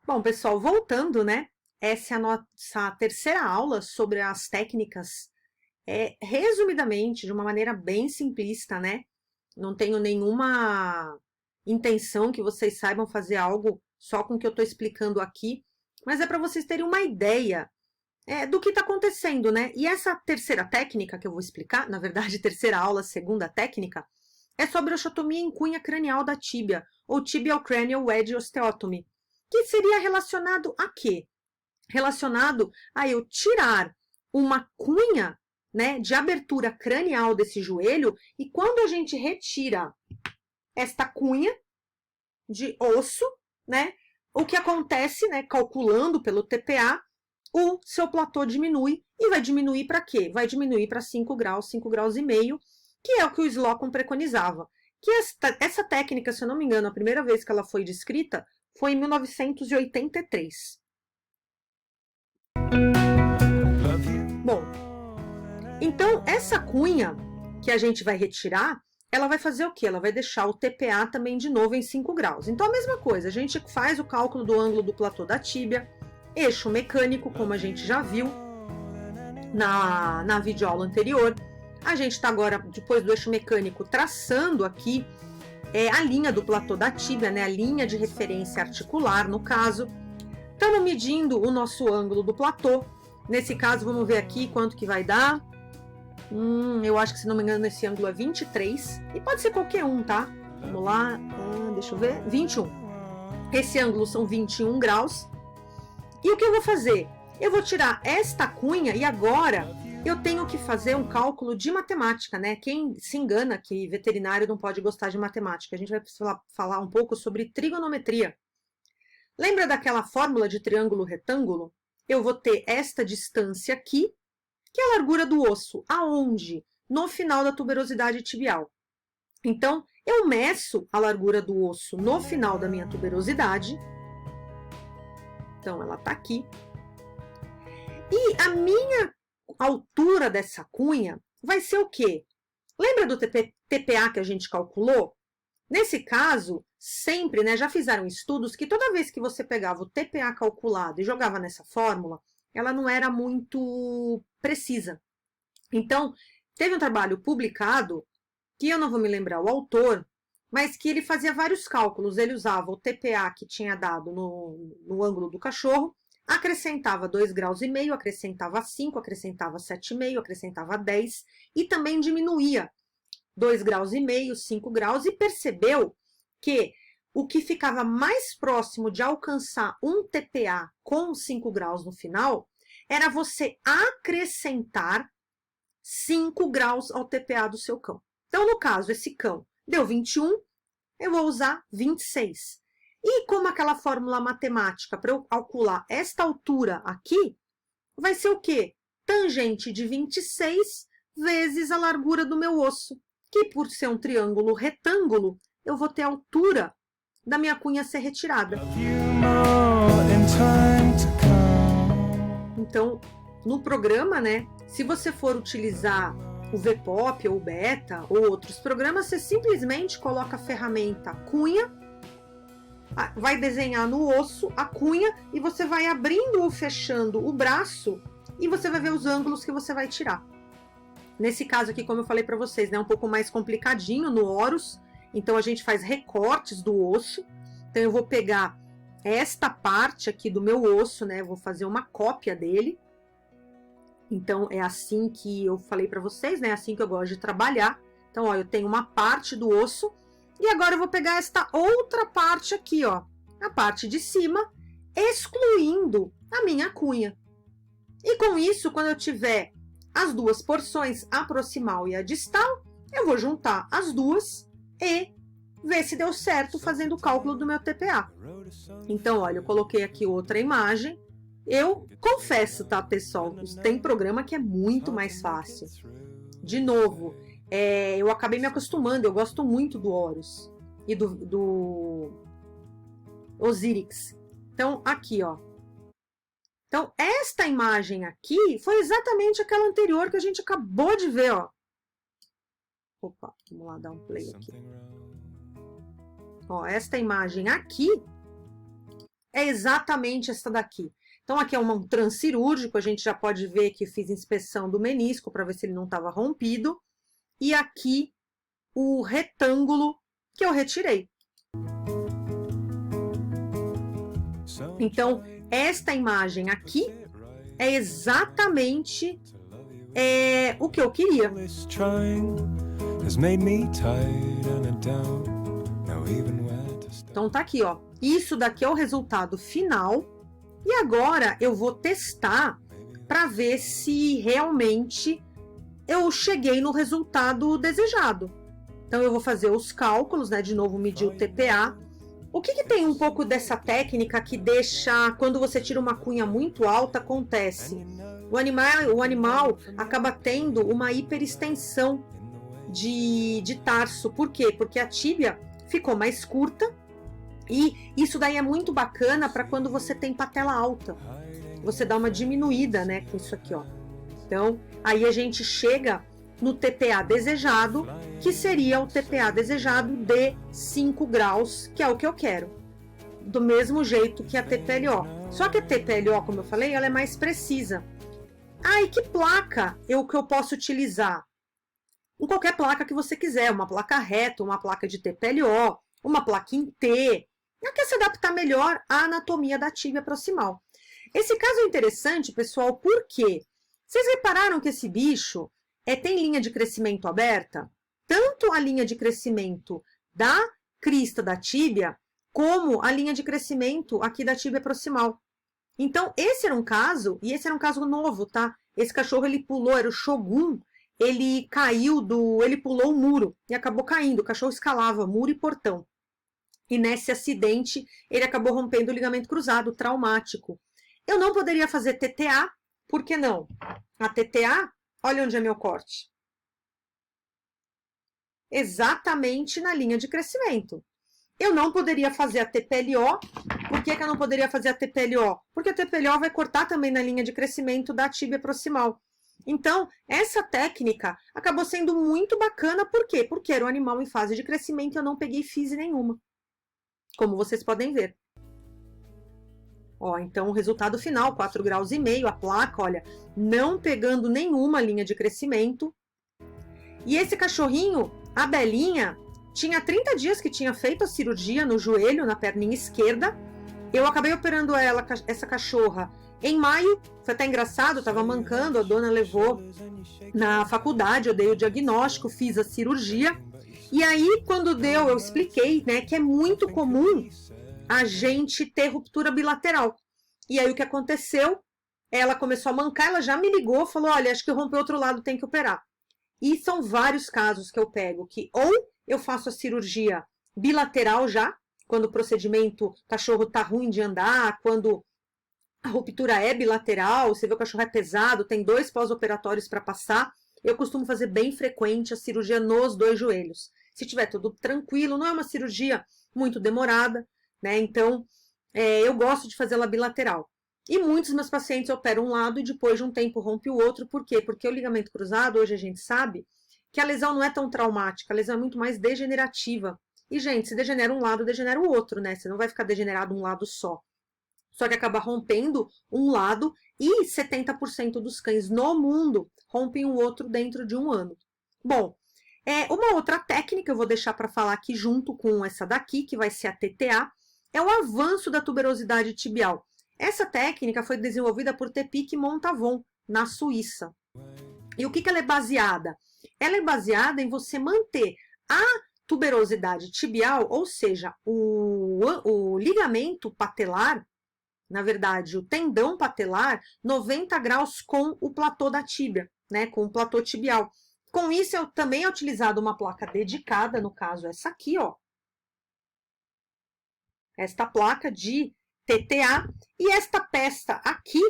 Bom, pessoal, voltando, né? Essa é a nossa terceira aula sobre as técnicas, resumidamente, de uma maneira bem simplista, né? Não tenho nenhuma intenção que vocês saibam fazer algo só com o que eu estou explicando aqui, mas é para vocês terem uma ideia do que está acontecendo, né? E essa terceira técnica que eu vou explicar, na verdade, terceira aula, segunda técnica, é sobre osteotomia em cunha cranial da tíbia, ou tibial cranial wedge osteotomy, que seria relacionado a quê? Relacionado a eu tirar uma cunha, né, de abertura cranial desse joelho, e quando a gente retira esta cunha de osso, né, o que acontece, né, calculando pelo TPA, o seu platô diminui, e vai diminuir para quê? Vai diminuir para 5 graus, 5 graus e meio, que é o que o Slocum preconizava. Que essa técnica, se eu não me engano, a primeira vez que ela foi descrita foi em 1983. Bom, então essa cunha que a gente vai retirar, ela vai fazer o quê? Ela vai deixar o TPA também de novo em 5 graus. Então a mesma coisa, a gente faz o cálculo do ângulo do platô da tíbia, eixo mecânico, como a gente já viu na videoaula anterior. A gente está agora, depois do eixo mecânico, traçando aqui a linha do platô da tíbia, né? A linha de referência articular, no caso. Estamos medindo o nosso ângulo do platô. Nesse caso, vamos ver aqui quanto que vai dar. Eu acho que, se não me engano, esse ângulo é 23. E pode ser qualquer um, tá? Vamos lá, deixa eu ver. 21. Esse ângulo são 21 graus. E o que eu vou fazer? Eu vou tirar esta cunha e agora eu tenho que fazer um cálculo de matemática, né? Quem se engana que veterinário não pode gostar de matemática? A gente vai falar um pouco sobre trigonometria. Lembra daquela fórmula de triângulo retângulo? Eu vou ter esta distância aqui, que é a largura do osso. Aonde? No final da tuberosidade tibial. Então, eu meço a largura do osso no final da minha tuberosidade. Então, ela está aqui. E a minha altura dessa cunha vai ser o quê? Lembra do TPA que a gente calculou? Nesse caso, sempre, né, já fizeram estudos que toda vez que você pegava o TPA calculado e jogava nessa fórmula, ela não era muito precisa. Então, teve um trabalho publicado, que eu não vou me lembrar o autor, mas que ele fazia vários cálculos. Ele usava o TPA que tinha dado no ângulo do cachorro, acrescentava 2,5 graus, acrescentava 5, acrescentava 7,5, acrescentava 10 e também diminuía 2,5 graus, 5 graus, e percebeu que o que ficava mais próximo de alcançar um TPA com 5 graus no final era você acrescentar 5 graus ao TPA do seu cão. Então, no caso, esse cão deu 21, eu vou usar 26. E como aquela fórmula matemática para eu calcular esta altura aqui, vai ser o quê? Tangente de 26 vezes a largura do meu osso, que por ser um triângulo retângulo, eu vou ter a altura da minha cunha ser retirada. Então, no programa, né, se você for utilizar o VPOP ou o Beta ou outros programas, você simplesmente coloca a ferramenta cunha, vai desenhar no osso a cunha e você vai abrindo ou fechando o braço e você vai ver os ângulos que você vai tirar. Nesse caso aqui, como eu falei para vocês, né, um pouco mais complicadinho no Horus, então a gente faz recortes do osso. Então eu vou pegar esta parte aqui do meu osso, né, eu vou fazer uma cópia dele. Então é assim que eu falei para vocês, né, assim que eu gosto de trabalhar. Então, ó, eu tenho uma parte do osso e agora eu vou pegar esta outra parte aqui, ó, a parte de cima, excluindo a minha cunha. E com isso, quando eu tiver as duas porções, a proximal e a distal, eu vou juntar as duas e ver se deu certo fazendo o cálculo do meu TPA. Então, olha, eu coloquei aqui outra imagem. Eu confesso, tá, pessoal, tem programa que é muito mais fácil. De novo, eu acabei me acostumando, eu gosto muito do Horus e do Osiris. Então, aqui, ó. Então, esta imagem aqui foi exatamente aquela anterior que a gente acabou de ver, ó. Opa, vamos lá dar um play aqui. Ó, esta imagem aqui é exatamente essa daqui. Então, aqui é um transcirúrgico, a gente já pode ver que fiz inspeção do menisco para ver se ele não estava rompido. E aqui o retângulo que eu retirei. Então, esta imagem aqui é exatamente o que eu queria. Então tá aqui, ó. Isso daqui é o resultado final. E agora eu vou testar para ver se realmente eu cheguei no resultado desejado. Então eu vou fazer os cálculos, né? De novo medir o TPA. O que tem um pouco dessa técnica que deixa, quando você tira uma cunha muito alta, acontece? O animal acaba tendo uma hiperextensão de tarso. Por quê? Porque a tíbia ficou mais curta e isso daí é muito bacana para quando você tem patela alta. Você dá uma diminuída, né, com isso aqui, ó. Então, aí a gente chega no TPA desejado, que seria o TPA desejado de 5 graus, que é o que eu quero. Do mesmo jeito que a TPLO. Só que a TPLO, como eu falei, ela é mais precisa. Ah, e que placa que eu posso utilizar? Em qualquer placa que você quiser, uma placa reta, uma placa de TPLO, uma placa em T. Ela quer se adaptar melhor à anatomia da tíbia proximal. Esse caso é interessante, pessoal, porque vocês repararam que esse bicho tem linha de crescimento aberta? Tanto a linha de crescimento da crista da tíbia, como a linha de crescimento aqui da tíbia proximal. Então, esse era um caso, e esse era um caso novo, tá? Esse cachorro, ele pulou, era o Shogun, ele pulou o muro e acabou caindo. O cachorro escalava muro e portão. E nesse acidente, ele acabou rompendo o ligamento cruzado, traumático. Eu não poderia fazer TTA, por que não? A TTA, olha onde é meu corte. Exatamente na linha de crescimento. Eu não poderia fazer a TPLO. Por que eu não poderia fazer a TPLO? Porque a TPLO vai cortar também na linha de crescimento da tíbia proximal. Então, essa técnica acabou sendo muito bacana. Por quê? Porque era um animal em fase de crescimento e eu não peguei fise nenhuma. Como vocês podem ver. Ó, então, o resultado final, 4,5 graus, a placa, olha, não pegando nenhuma linha de crescimento. E esse cachorrinho, a Belinha, tinha 30 dias que tinha feito a cirurgia no joelho, na perninha esquerda. Eu acabei operando essa cachorra em maio. Foi até engraçado, estava mancando, a dona levou na faculdade, eu dei o diagnóstico, fiz a cirurgia. E aí, quando deu, eu expliquei, né, que é muito comum a gente ter ruptura bilateral. E aí, o que aconteceu? Ela começou a mancar, ela já me ligou, falou, olha, acho que rompeu outro lado, tem que operar. E são vários casos que eu pego, que ou eu faço a cirurgia bilateral já, quando o procedimento, o cachorro tá ruim de andar, quando a ruptura é bilateral, você vê o cachorro é pesado, tem 2 pós-operatórios para passar, eu costumo fazer bem frequente a cirurgia nos 2 joelhos. Se tiver tudo tranquilo, não é uma cirurgia muito demorada, né? Então, eu gosto de fazê-la bilateral. E muitos meus pacientes operam um lado e depois de um tempo rompe o outro. Por quê? Porque o ligamento cruzado, hoje a gente sabe que a lesão não é tão traumática, a lesão é muito mais degenerativa. E, gente, se degenera um lado, degenera o outro, né? Você não vai ficar degenerado um lado só. Só que acaba rompendo um lado e 70% dos cães no mundo rompem o outro dentro de um ano. Bom, uma outra técnica eu vou deixar para falar aqui junto com essa daqui, que vai ser a TTA, é o avanço da tuberosidade tibial. Essa técnica foi desenvolvida por Tepic Montavon, na Suíça. E o que ela é baseada? Ela é baseada em você manter a tuberosidade tibial, ou seja, o ligamento patelar, na verdade, o tendão patelar, 90 graus com o platô da tíbia, né, com o platô tibial. Com isso, eu também é utilizado uma placa dedicada, no caso essa aqui, ó. Esta placa de TTA. E esta peça aqui,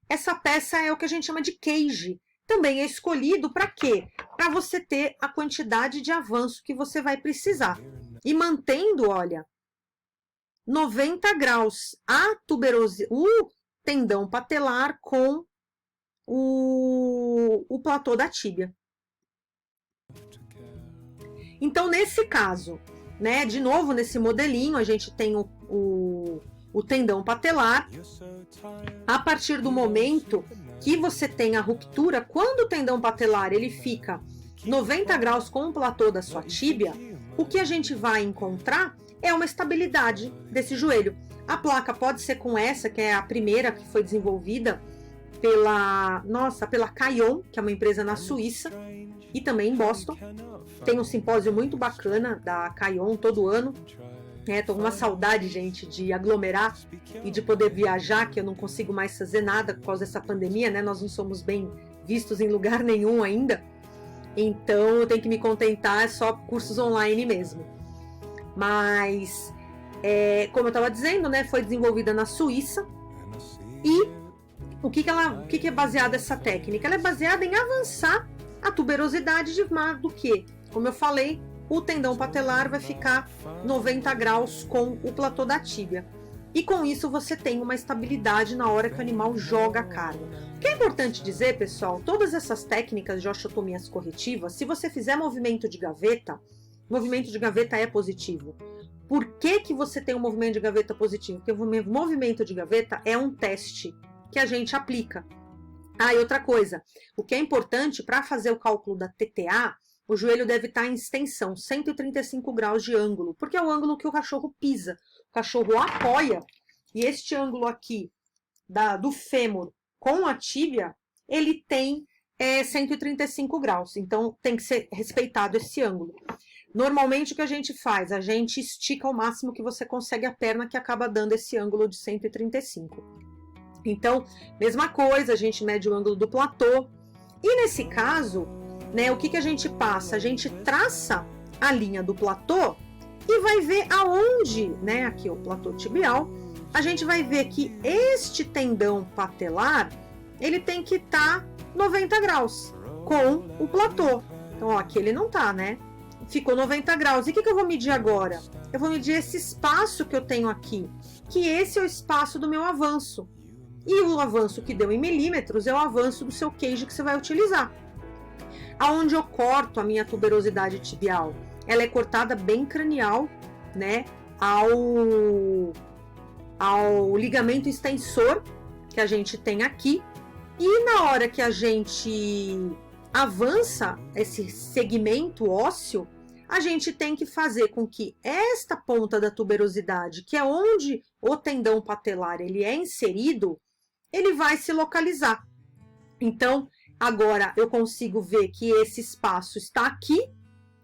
essa peça é o que a gente chama de cage. Também é escolhido para quê? Para você ter a quantidade de avanço que você vai precisar. E mantendo, olha, 90 graus o tendão patelar com o platô da tíbia. Então, nesse caso, né, de novo, nesse modelinho, a gente tem o tendão patelar. A partir do momento que você tem a ruptura, quando o tendão patelar ele fica 90 graus com o platô da sua tíbia, o que a gente vai encontrar é uma estabilidade desse joelho. A placa pode ser com essa, que é a primeira que foi desenvolvida pela Kion, que é uma empresa na Suíça, e também em Boston. Tem um simpósio muito bacana da Kion todo ano. Tô com uma saudade, gente, de aglomerar e de poder viajar, que eu não consigo mais fazer nada por causa dessa pandemia, né? Nós não somos bem vistos em lugar nenhum ainda. Então eu tenho que me contentar só cursos online mesmo. Mas, como eu estava dizendo, né? Foi desenvolvida na Suíça. E o que é baseada essa técnica? Ela é baseada em avançar a tuberosidade de mais do que, como eu falei, o tendão patelar vai ficar 90 graus com o platô da tíbia. E com isso você tem uma estabilidade na hora que o animal joga a carga. O que é importante dizer, pessoal, todas essas técnicas de osteotomias corretivas, se você fizer movimento de gaveta é positivo. Por que você tem um movimento de gaveta positivo? Porque o movimento de gaveta é um teste que a gente aplica. E outra coisa, o que é importante para fazer o cálculo da TTA, o joelho deve estar em extensão, 135 graus de ângulo, porque é o ângulo que o cachorro pisa. O cachorro apoia, e este ângulo aqui do fêmur com a tíbia, ele tem 135 graus, então tem que ser respeitado esse ângulo. Normalmente o que a gente faz? A gente estica ao máximo que você consegue a perna, que acaba dando esse ângulo de 135. Então, mesma coisa, a gente mede o ângulo do platô, e nesse caso, né, o que a gente passa? A gente traça a linha do platô e vai ver aonde, né, aqui o platô tibial, a gente vai ver que este tendão patelar, ele tem que estar 90 graus com o platô. Então, ó, aqui ele não tá, né? Ficou 90 graus. E o que eu vou medir agora? Eu vou medir esse espaço que eu tenho aqui, que esse é o espaço do meu avanço. E o avanço que deu em milímetros é o avanço do seu cage que você vai utilizar. Aonde eu corto a minha tuberosidade tibial? Ela é cortada bem cranial, né, ao ligamento extensor que a gente tem aqui. E na hora que a gente avança esse segmento ósseo, a gente tem que fazer com que esta ponta da tuberosidade, que é onde o tendão patelar ele é inserido, ele vai se localizar. Então, agora eu consigo ver que esse espaço está aqui,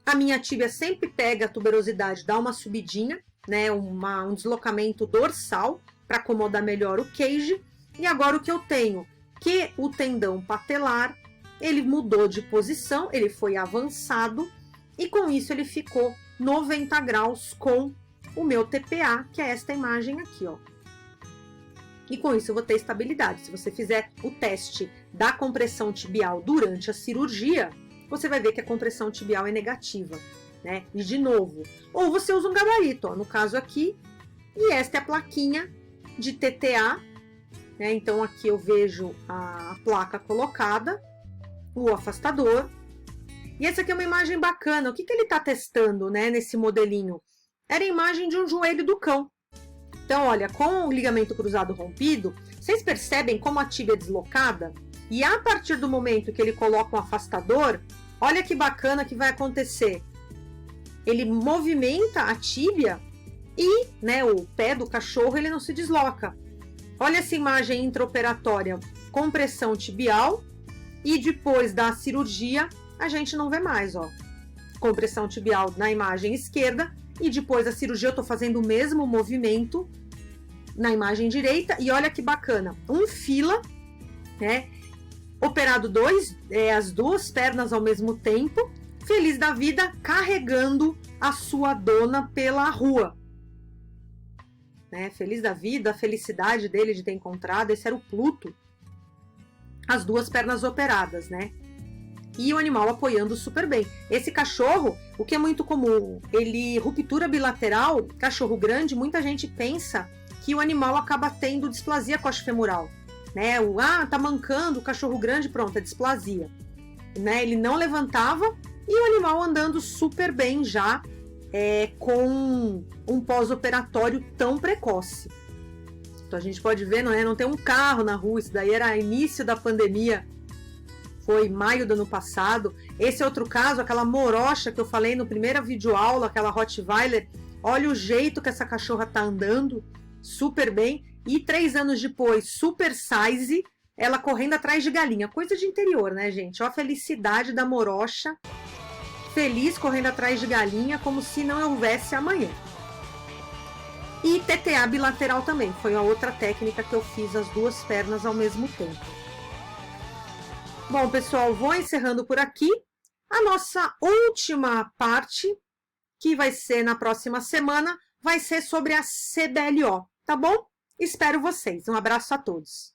a minha tíbia sempre pega a tuberosidade, dá uma subidinha, né, um deslocamento dorsal para acomodar melhor o cage. E agora o que eu tenho? Que o tendão patelar, ele mudou de posição, ele foi avançado e com isso ele ficou 90 graus com o meu TPA, que é esta imagem aqui, ó. E com isso eu vou ter estabilidade. Se você fizer o teste da compressão tibial durante a cirurgia, você vai ver que a compressão tibial é negativa, né? E de novo, ou você usa um gabarito, ó, no caso aqui, e esta é a plaquinha de TTA, né? Então aqui eu vejo a placa colocada, o afastador. E essa aqui é uma imagem bacana. O que ele está testando, né, nesse modelinho? Era a imagem de um joelho do cão. Então, olha, com o ligamento cruzado rompido, vocês percebem como a tíbia é deslocada? E a partir do momento que ele coloca um afastador, olha que bacana que vai acontecer. Ele movimenta a tíbia e, né, o pé do cachorro ele não se desloca. Olha essa imagem intraoperatória, compressão tibial, e depois da cirurgia a gente não vê mais, ó. Compressão tibial na imagem esquerda, e depois da cirurgia eu tô fazendo o mesmo movimento na imagem direita, e olha que bacana, um fila, né, operado as duas pernas ao mesmo tempo, feliz da vida, carregando a sua dona pela rua, né, feliz da vida, a felicidade dele de ter encontrado, esse era o Pluto, as duas pernas operadas, né, e o animal apoiando super bem. Esse cachorro, o que é muito comum, ele ruptura bilateral, cachorro grande, muita gente pensa que o animal acaba tendo displasia coxofemoral, né? Tá mancando, o cachorro grande, pronto, é displasia, né? Ele não levantava e o animal andando super bem já com um pós-operatório tão precoce. Então a gente pode ver, não tem um carro na rua, isso daí era início da pandemia, foi maio do ano passado. Esse é outro caso, aquela morocha que eu falei no primeiro videoaula, aquela Rottweiler, olha o jeito que essa cachorra tá andando, super bem, e 3 anos depois, super size, ela correndo atrás de galinha, coisa de interior, né, gente? Ó a felicidade da morocha, feliz correndo atrás de galinha, como se não houvesse amanhã. E TTA bilateral também, foi a outra técnica que eu fiz as 2 pernas ao mesmo tempo. Bom, pessoal, vou encerrando por aqui. A nossa última parte, que vai ser na próxima semana, vai ser sobre a CBLO, tá bom? Espero vocês. Um abraço a todos.